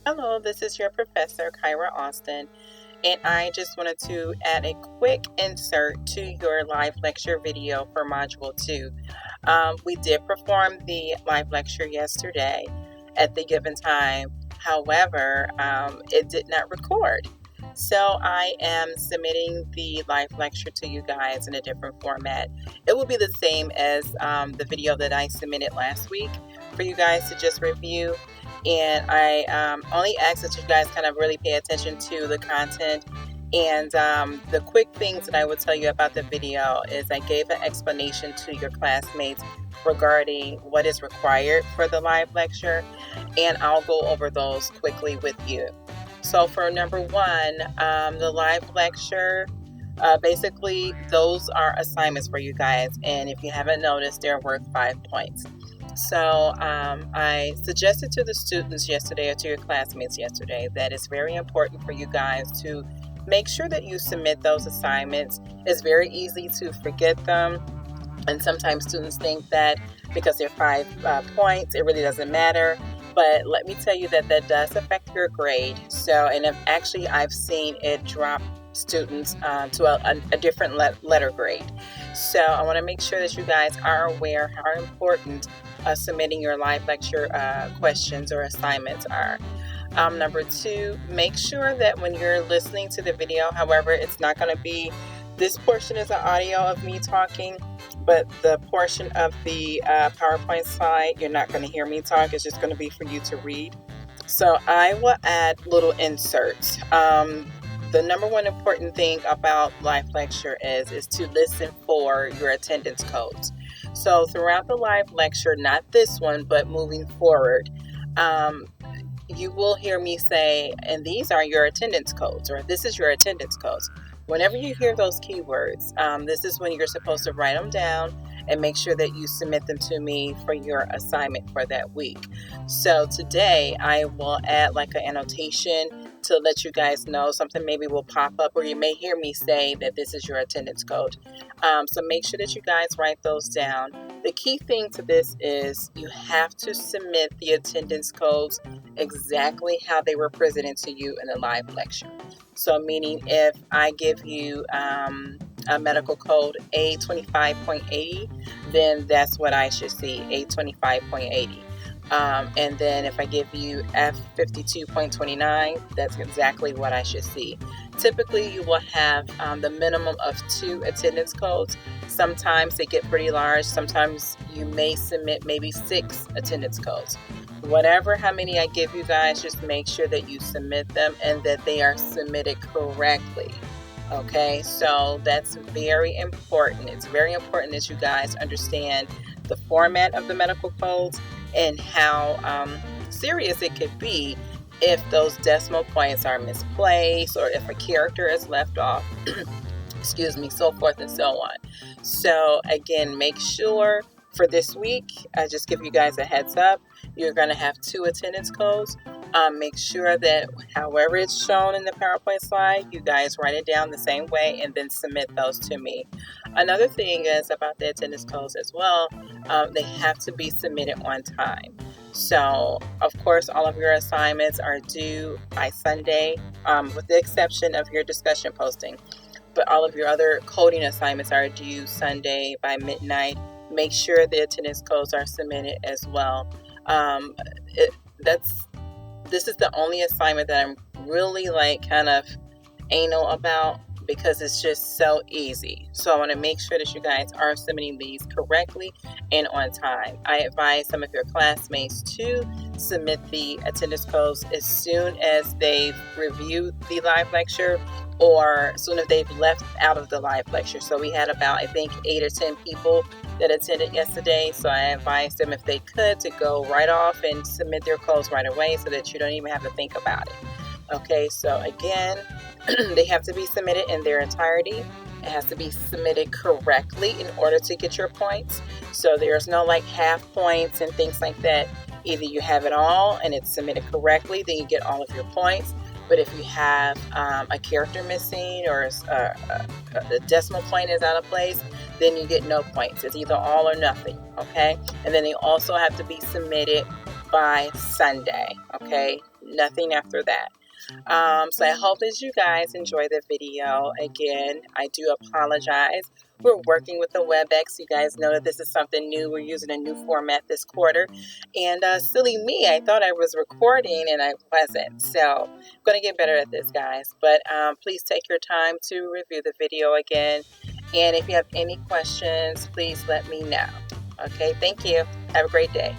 Hello, this is your professor, Kyra Austin, and I just wanted to add a quick insert to your live lecture video for Module 2. We did perform the live lecture yesterday at the given time. However, it did not record. So I am submitting the live lecture to you guys in a different format. It will be the same as the video that I submitted last week for you guys to just review. And I only ask that you guys kind of really pay attention to the content. And the quick things that I would tell you about the video is I gave an explanation to your classmates regarding what is required for the live lecture, and I'll go over those quickly with you. So for number one, the live lecture, basically those are assignments for you guys, and if you haven't noticed, they're worth 5 points. So I suggested to the students yesterday, or to your classmates yesterday, that it's very important for you guys to make sure that you submit those assignments. It's very easy to forget them, and sometimes students think that because they're 5 points, it really doesn't matter. But let me tell you that that does affect your grade. So, and I've seen it drop students to a different letter grade. So I want to make sure that you guys are aware how important submitting your live lecture questions or assignments are. Number two, make sure that when you're listening to the video, however, it's not going to be, this portion is an audio of me talking, but the portion of the PowerPoint slide, you're not going to hear me talk. It's just going to be for you to read. So I will add little inserts. The number one important thing about live lecture is to listen for your attendance codes. So throughout the live lecture, not this one, but moving forward, you will hear me say, and these are your attendance codes, or this is your attendance codes. Whenever you hear those keywords, this is when you're supposed to write them down and make sure that you submit them to me for your assignment for that week. So today I will add like an annotation to let you guys know. Something maybe will pop up, or you may hear me say that this is your attendance code. So make sure that you guys write those down. The key thing to this is you have to submit the attendance codes exactly how they were presented to you in the live lecture. So meaning if I give you a medical code A25.80, then that's what I should see, A25.80. And then if I give you F52.29, that's exactly what I should see. Typically, you will have the minimum of 2 attendance codes. Sometimes they get pretty large. Sometimes you may submit maybe 6 attendance codes. Whatever, how many I give you guys, just make sure that you submit them and that they are submitted correctly. Okay, so that's very important. It's very important that you guys understand the format of the medical codes and how serious it could be if those decimal points are misplaced or if a character is left off, excuse me, so forth and so on. So again, make sure for this week, I just give you guys a heads up, you're going to have 2 attendance codes. Make sure that however it's shown in the PowerPoint slide, you guys write it down the same way and then submit those to me. Another thing is about the attendance codes as well, they have to be submitted on time. So, of course, all of your assignments are due by Sunday, with the exception of your discussion posting. But all of your other coding assignments are due Sunday by midnight. Make sure the attendance codes are submitted as well. This is the only assignment that I'm really like kind of anal about because it's just so easy. So I want to make sure that you guys are submitting these correctly and on time. I advise some of your classmates to submit the attendance codes as soon as they've reviewed the live lecture or as soon as they've left out of the live lecture. So we had about, I think, 8 or 10 people that attended yesterday. So I advised them if they could to go right off and submit their codes right away so that you don't even have to think about it. Okay, so again, they have to be submitted in their entirety. It has to be submitted correctly in order to get your points. So there's no like half points and things like that. Either you have it all and it's submitted correctly, then you get all of your points. But if you have a character missing or the decimal point is out of place, then you get no points. It's either all or nothing, okay? And then they also have to be submitted by Sunday, okay? nothing after that. So I hope that you guys enjoy the video. Again, I do apologize. We're working with the WebEx. You guys know that this is something new. We're using a new format this quarter. And silly me, I thought I was recording and I wasn't. So I'm going to get better at this, guys. But please take your time to review the video again. And if you have any questions, please let me know. Okay, thank you. Have a great day.